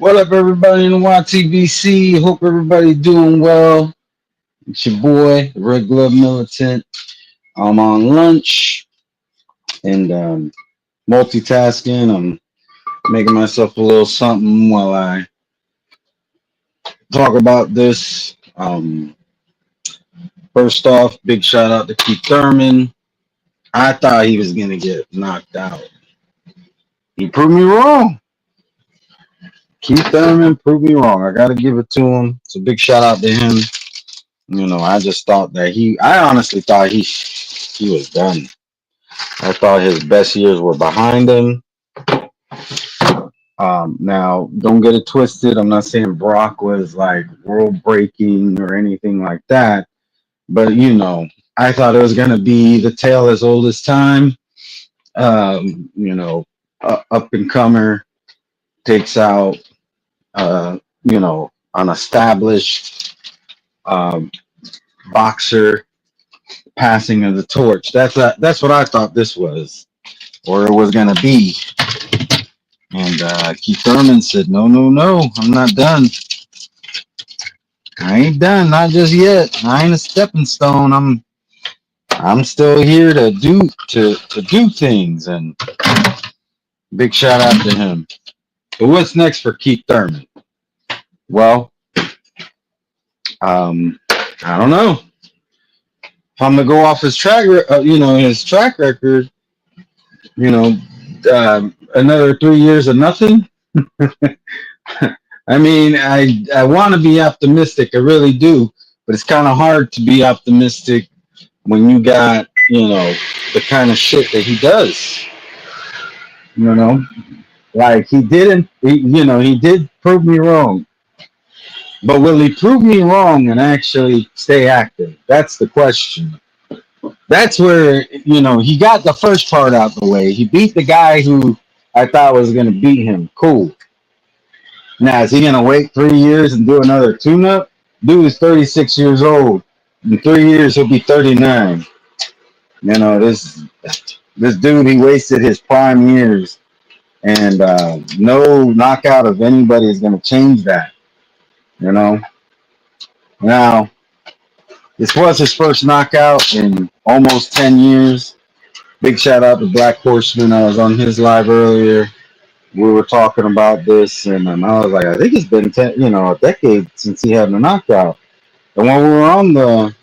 What up, everybody in the YTBC? Hope everybody doing well. It's your boy, the Red Glove Militant. I'm on lunch and multitasking. I'm making myself a little something while I talk about this. First off, big shout out to Keith Thurman. I thought he was gonna get knocked out. He proved me wrong. Keith Thurman proved me wrong. I gotta give it to him. So big shout out to him. I just thought that I honestly thought he was done. I thought his best years were behind him. Now, don't get it twisted. I'm not saying Brock was like world breaking or anything like that, but I thought it was gonna be the tale as old as time. Up and comer takes out, an established um, boxer, passing of the torch. That's what I thought this was, or it was gonna be. And Keith Thurman said, "No, no, no, I'm not done. I ain't done, not just yet. I ain't a stepping stone. I'm still here to do things." And big shout out to him. But what's next for Keith Thurman? Well, I don't know. If I'm gonna go off his track record, you know, another 3 years of nothing. I mean, I want to be optimistic, I really do, but it's kind of hard to be optimistic when you got the kind of shit that he does. You know, like he did prove me wrong, but will he prove me wrong and actually stay active? That's the question. That's where he got the first part out the way. He beat the guy who I thought was going to beat him. Cool. Now, is he going to wait 3 years and do another tune-up? Dude is 36 years old. In 3 years, he'll be 39. This dude, he wasted his prime years, and no knockout of anybody is going to change that. Now, this was his first knockout in almost 10 years. Big shout out to Black Horseman. I was on his live earlier. We were talking about this, and I was like, I think it's been a decade since he had a knockout. And when we were on the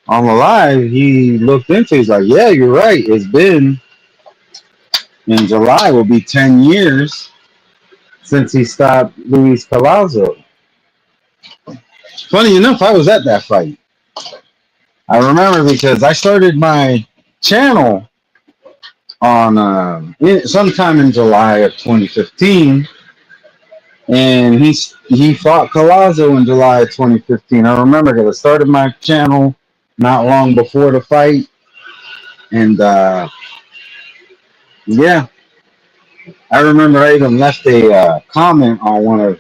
live, he looked into it. He's like, yeah, you're right. It's been, in July will be 10 years since he stopped Luis Palazzo. Funny enough, I was at that fight. I remember because I started my channel on sometime in July of 2015, and he fought Palazzo in July of 2015. I remember because I started my channel not long before the fight, and yeah, I remember I even left a comment on one of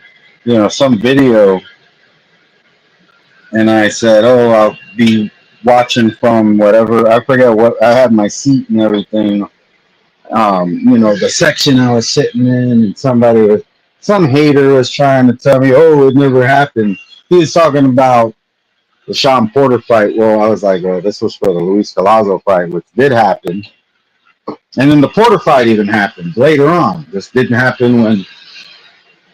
some video, and I said, "Oh, I'll be watching from whatever." I forget what I had my seat and everything. The section I was sitting in, and some hater was trying to tell me, "Oh, it never happened." He was talking about the Sean Porter fight. Well, I was like, "Well, this was for the Luis Palazzo fight, which did happen." And then the Porter fight even happened later on. This didn't happen when,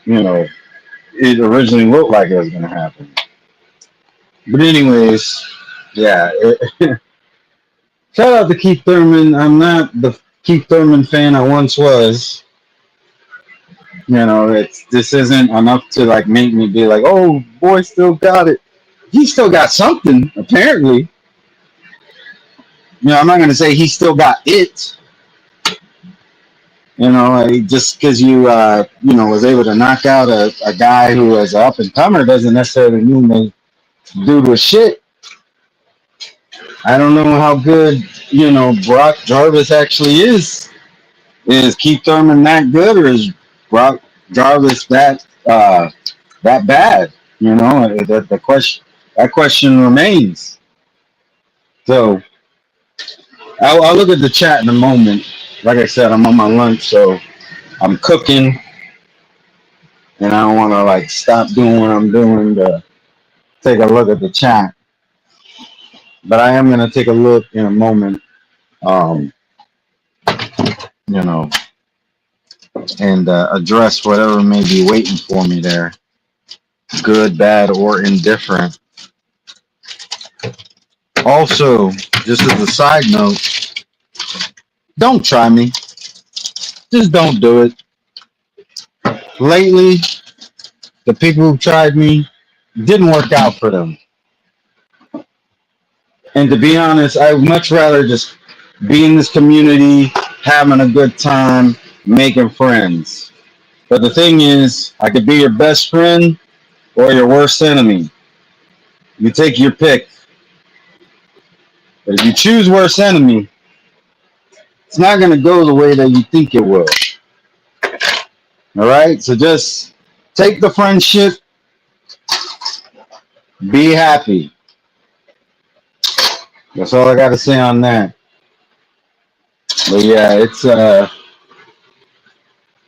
it originally looked like it was going to happen. But anyways, yeah. Shout out to Keith Thurman. I'm not the Keith Thurman fan I once was. This isn't enough to like make me be like, oh, boy, still got it. He still got something, apparently. I'm not going to say he still got it. Just because you was able to knock out a guy who was an up and comer doesn't necessarily mean the dude was shit. I don't know how good Brock Jarvis actually is. Is Keith Thurman that good, or is Brock Jarvis that bad? That question remains. So I'll look at the chat in a moment. Like I said, I'm on my lunch, so I'm cooking. and I don't want to like stop doing what I'm doing to take a look at the chat. But I am gonna take a look in a moment, um, you know, and address whatever may be waiting for me there, good, bad, or indifferent. Also, just as a side note, don't try me. Just don't do it. Lately, the people who tried me didn't work out for them. And to be honest, I would much rather just be in this community, having a good time, making friends. But the thing is, I could be your best friend or your worst enemy. You take your pick. But if you choose worst enemy, it's not going to go the way that you think it will. All right? So just take the friendship, be happy. That's all I got to say on that. But yeah, it's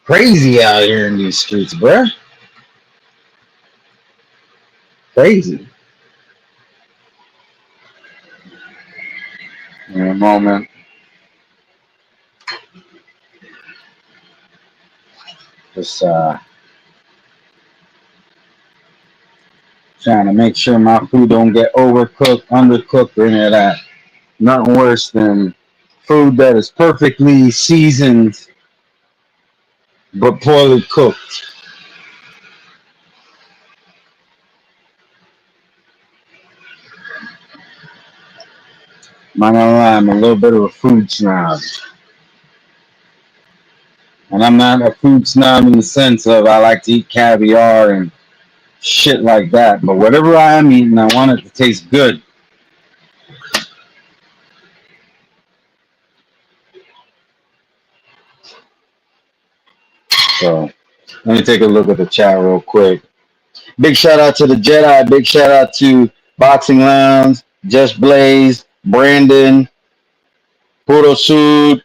crazy out here in these streets, bruh. Crazy. In a moment. Just trying to make sure my food don't get overcooked, undercooked, or any of that. Nothing worse than food that is perfectly seasoned but poorly cooked. Not gonna lie, I'm a little bit of a food snob. And I'm not a food snob in the sense of I like to eat caviar and shit like that. But whatever I am eating, I want it to taste good. So let me take a look at the chat real quick. Big shout out to the Jedi. Big shout out to Boxing Lounge, Just Blaze, Brandon, Puro Sud,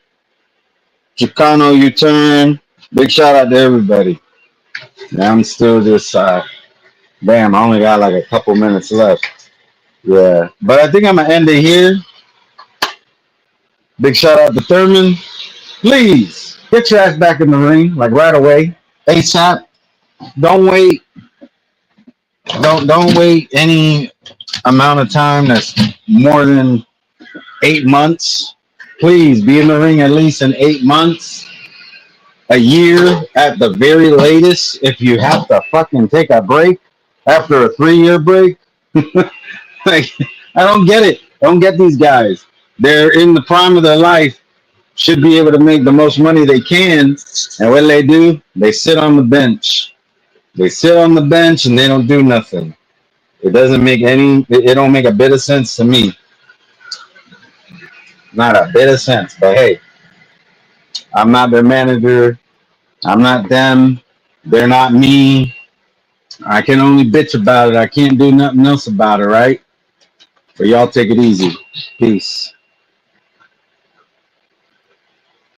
Chicano U Turn. Big shout out to everybody. Now I'm still just bam, I only got like a couple minutes left. Yeah. But I think I'm gonna end it here. Big shout out to Thurman. Please get your ass back in the ring, like right away. ASAP. Don't wait. Don't wait any amount of time that's more than 8 months. Please be in the ring at least in 8 months. A year at the very latest. If you have to fucking take a break after a 3 year break. Like, I don't get it. I don't get these guys. They're in the prime of their life, should be able to make the most money they can. And what do? They sit on the bench. They sit on the bench and they don't do nothing. It doesn't make it don't make a bit of sense to me. Not a bit of sense. But hey, I'm not their manager. I'm not them. They're not me. I can only bitch about it. I can't do nothing else about it, right? But y'all take it easy. Peace.